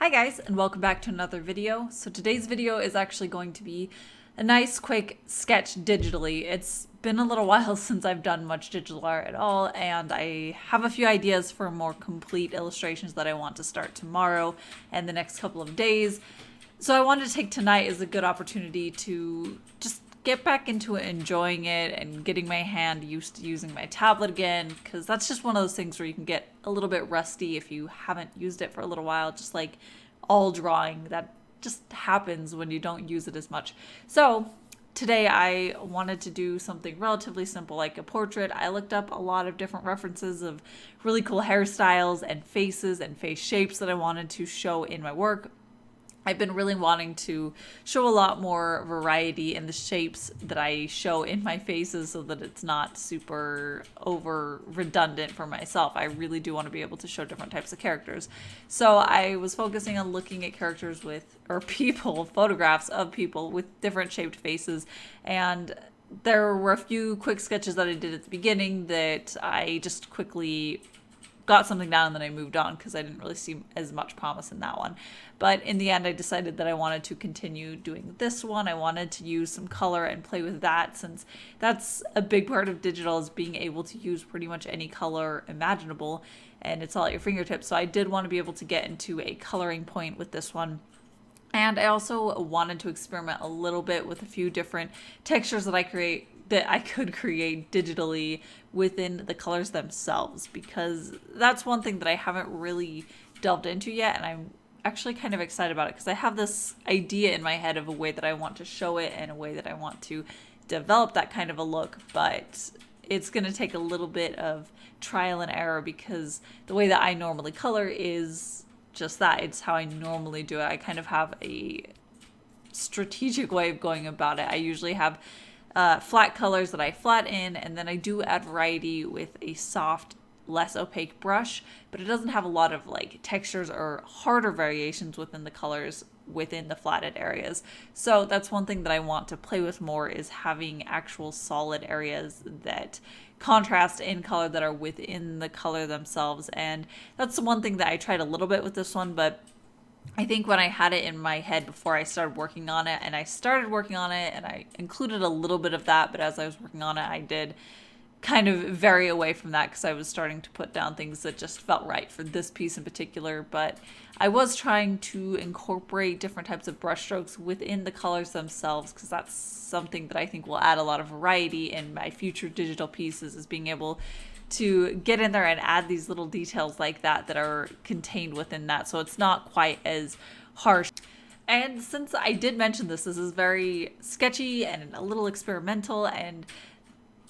Hi guys, and welcome back to another video. So today's video is actually going to be a nice quick sketch digitally. It's been a little while since I've done much digital art at all, and I have a few ideas for more complete illustrations that I want to start tomorrow and the next couple of days. So I wanted to take tonight as a good opportunity to just get back into enjoying it and getting my hand used to using my tablet again, because that's just one of those things where you can get a little bit rusty if you haven't used it for a little while, just like all drawing. That just happens when you don't use it as much. So today I wanted to do something relatively simple like a portrait. I looked up a lot of different references of really cool hairstyles and faces and face shapes that I wanted to show in my work. I've been really wanting to show a lot more variety in the shapes that I show in my faces so that it's not super over redundant for myself. I really do want to be able to show different types of characters. So I was focusing on looking at characters photographs of people with different shaped faces, and there were a few quick sketches that I did at the beginning that I just quickly got something down and then I moved on because I didn't really see as much promise in that one. But in the end, I decided that I wanted to continue doing this one. I wanted to use some color and play with that, since that's a big part of digital, is being able to use pretty much any color imaginable and it's all at your fingertips. So I did want to be able to get into a coloring point with this one. And I also wanted to experiment a little bit with a few different textures that I could create digitally within the colors themselves, because that's one thing that I haven't really delved into yet, and I'm actually kind of excited about it because I have this idea in my head of a way that I want to show it and a way that I want to develop that kind of a look, but it's going to take a little bit of trial and error because the way that I normally color is just that. It's how I normally do it. I kind of have a strategic way of going about it. I usually have flat colors that I flat in, and then I do add variety with a soft, less opaque brush, but it doesn't have a lot of like textures or harder variations within the colors within the flatted areas. So that's one thing that I want to play with more, is having actual solid areas that contrast in color that are within the color themselves. And that's the one thing that I tried a little bit with this one, but I think when I had it in my head before I started working on it, and I included a little bit of that, but as I was working on it, I did kind of vary away from that because I was starting to put down things that just felt right for this piece in particular. But I was trying to incorporate different types of brush strokes within the colors themselves, because that's something that I think will add a lot of variety in my future digital pieces, is being able to get in there and add these little details like that are contained within that, so it's not quite as harsh. And since I did mention this is very sketchy and a little experimental, and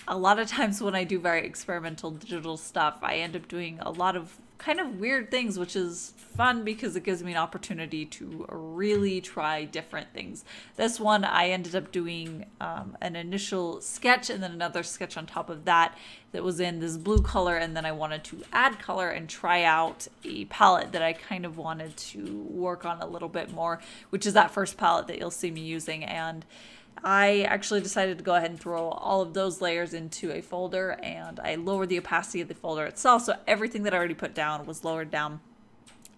a lot of times when I do very experimental digital stuff, I end up doing a lot of kind of weird things, which is fun because it gives me an opportunity to really try different things. This one, I ended up doing an initial sketch and then another sketch on top of that was in this blue color, and then I wanted to add color and try out a palette that I kind of wanted to work on a little bit more, which is that first palette that you'll see me using. And I actually decided to go ahead and throw all of those layers into a folder, and I lowered the opacity of the folder itself, so everything that I already put down was lowered down.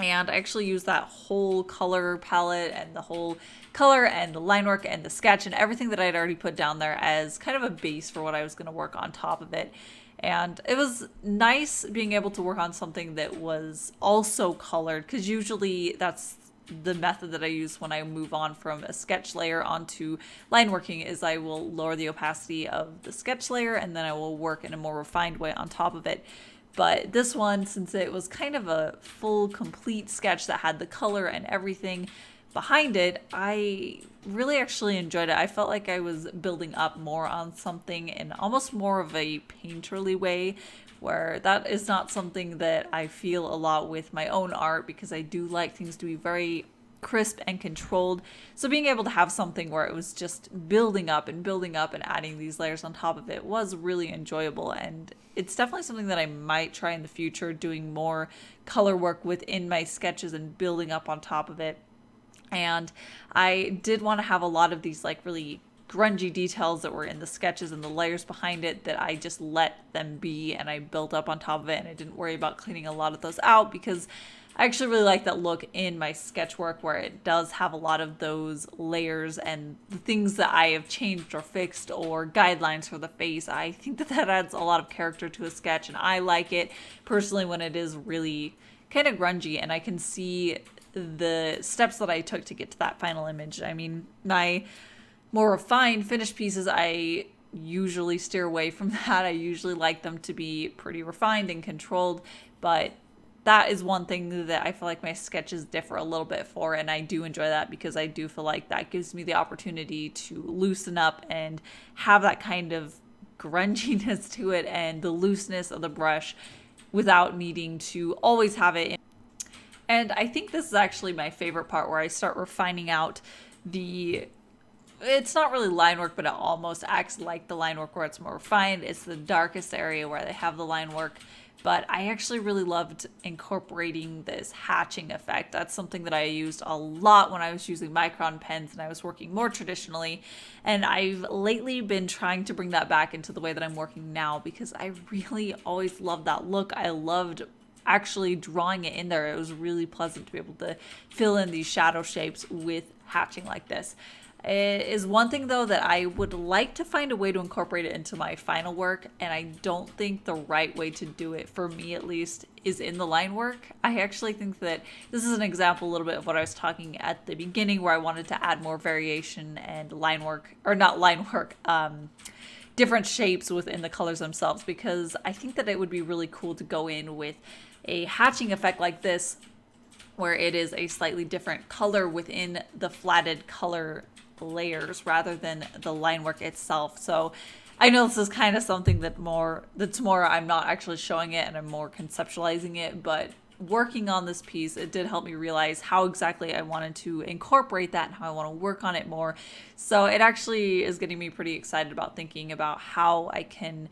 And I actually used that whole color palette and the whole color and the line work and the sketch and everything that I'd already put down there as kind of a base for what I was going to work on top of it. And it was nice being able to work on something that was also colored, because usually that's the method that I use when I move on from a sketch layer onto line working, is I will lower the opacity of the sketch layer and then I will work in a more refined way on top of it. But this one, since it was kind of a full complete sketch that had the color and everything behind it, I really actually enjoyed it. I felt like I was building up more on something in almost more of a painterly way, where that is not something that I feel a lot with my own art, because I do like things to be very crisp and controlled. So being able to have something where it was just building up and adding these layers on top of it was really enjoyable. And it's definitely something that I might try in the future, doing more color work within my sketches and building up on top of it. And I did want to have a lot of these like really grungy details that were in the sketches and the layers behind it that I just let them be, and I built up on top of it, and I didn't worry about cleaning a lot of those out because I actually really like that look in my sketch work where it does have a lot of those layers and the things that I have changed or fixed or guidelines for the face. I think that that adds a lot of character to a sketch, and I like it personally when it is really kind of grungy and I can see the steps that I took to get to that final image. I mean, my more refined finished pieces, I usually steer away from that. I usually like them to be pretty refined and controlled, but that is one thing that I feel like my sketches differ a little bit for, and I do enjoy that because I do feel like that gives me the opportunity to loosen up and have that kind of grunginess to it and the looseness of the brush without needing to always have it in. And I think this is actually my favorite part where I start refining out it's not really line work, but it almost acts like the line work where it's more refined. It's the darkest area where they have the line work. But I actually really loved incorporating this hatching effect. That's something that I used a lot when I was using micron pens and I was working more traditionally. And I've lately been trying to bring that back into the way that I'm working now because I really always loved that look. I loved actually drawing it in there. It was really pleasant to be able to fill in these shadow shapes with hatching like this. It is one thing though that I would like to find a way to incorporate it into my final work, and I don't think the right way to do it, for me at least, is in the line work. I actually think that this is an example a little bit of what I was talking at the beginning where I wanted to add more variation and line work, or not line work, different shapes within the colors themselves, because I think that it would be really cool to go in with a hatching effect like this where it is a slightly different color within the flatted color layers rather than the line work itself. So I know this is kind of something that's more I'm not actually showing it and I'm more conceptualizing it, but working on this piece, it did help me realize how exactly I wanted to incorporate that and how I want to work on it more. So it actually is getting me pretty excited about thinking about how I can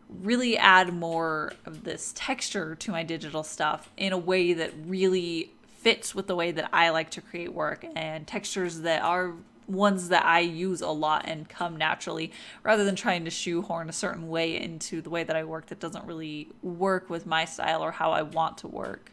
really add more of this texture to my digital stuff in a way that really fits with the way that I like to create work, and textures that are ones that I use a lot and come naturally, rather than trying to shoehorn a certain way into the way that I work that doesn't really work with my style or how I want to work.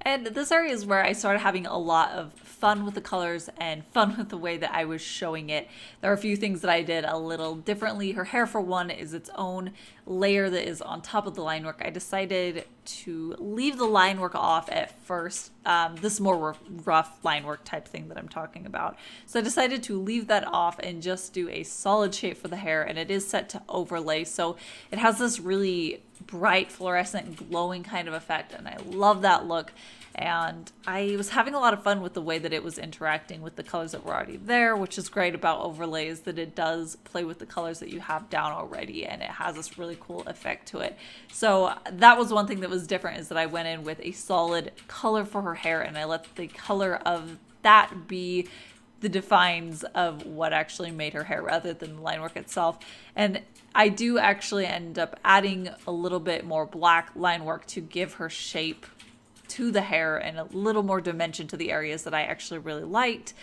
And this area is where I started having a lot of fun with the colors and fun with the way that I was showing it. There are a few things that I did a little differently. Her hair, for one, is its own layer that is on top of the line work. I decided to leave the line work off at first. This more rough line work type thing that I'm talking about. So I decided to leave that off and just do a solid shape for the hair, and it is set to overlay. So it has this really bright fluorescent glowing kind of effect, and I love that look. And I was having a lot of fun with the way that it was interacting with the colors that were already there, which is great about overlays, that it does play with the colors that you have down already, and it has this really cool effect to it. So that was one thing that was different, is that I went in with a solid color for her hair, and I let the color of that be the defines of what actually made her hair rather than the line work itself. And I do actually end up adding a little bit more black line work to give her shape to the hair and a little more dimension to the areas that I actually really liked.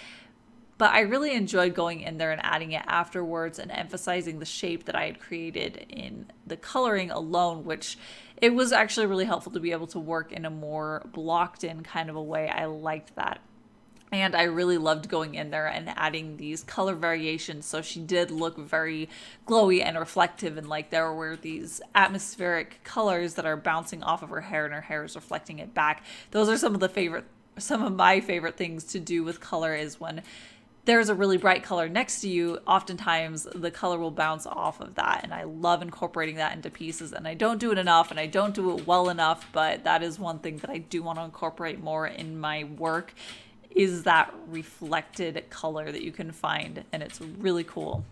But I really enjoyed going in there and adding it afterwards and emphasizing the shape that I had created in the coloring alone, which it was actually really helpful to be able to work in a more blocked in kind of a way. I liked that. And I really loved going in there and adding these color variations, so she did look very glowy and reflective, and like there were these atmospheric colors that are bouncing off of her hair and her hair is reflecting it back. Those are some of my favorite things to do with color, is when there's a really bright color next to you, oftentimes the color will bounce off of that, and I love incorporating that into pieces. And I don't do it enough and I don't do it well enough, but that is one thing that I do want to incorporate more in my work, is that reflected color that you can find, and it's really cool.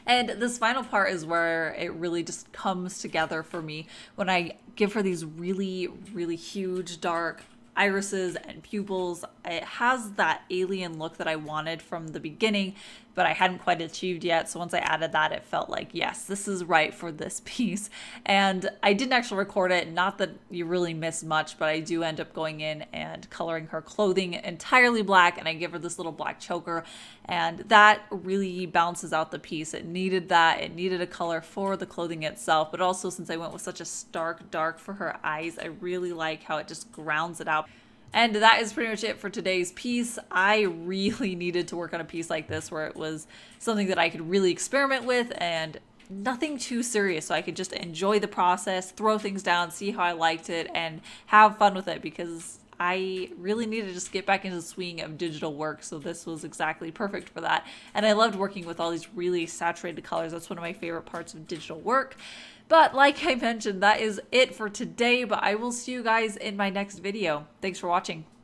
And this final part is where it really just comes together for me, when I give her these really, really huge dark irises and pupils. It has that alien look that I wanted from the beginning, but I hadn't quite achieved yet. So once I added that, it felt like, yes, this is right for this piece. And I didn't actually record it. Not that you really miss much, but I do end up going in and coloring her clothing entirely black, and I give her this little black choker, and that really balances out the piece. It needed that. It needed a color for the clothing itself, but also since I went with such a stark dark for her eyes, I really like how it just grounds it out. And that is pretty much it for today's piece. I really needed to work on a piece like this where it was something that I could really experiment with and nothing too serious, so I could just enjoy the process, throw things down, see how I liked it, and have fun with it, because I really needed to just get back into the swing of digital work, so this was exactly perfect for that. And I loved working with all these really saturated colors. That's one of my favorite parts of digital work. But like I mentioned, that is it for today, but I will see you guys in my next video. Thanks for watching.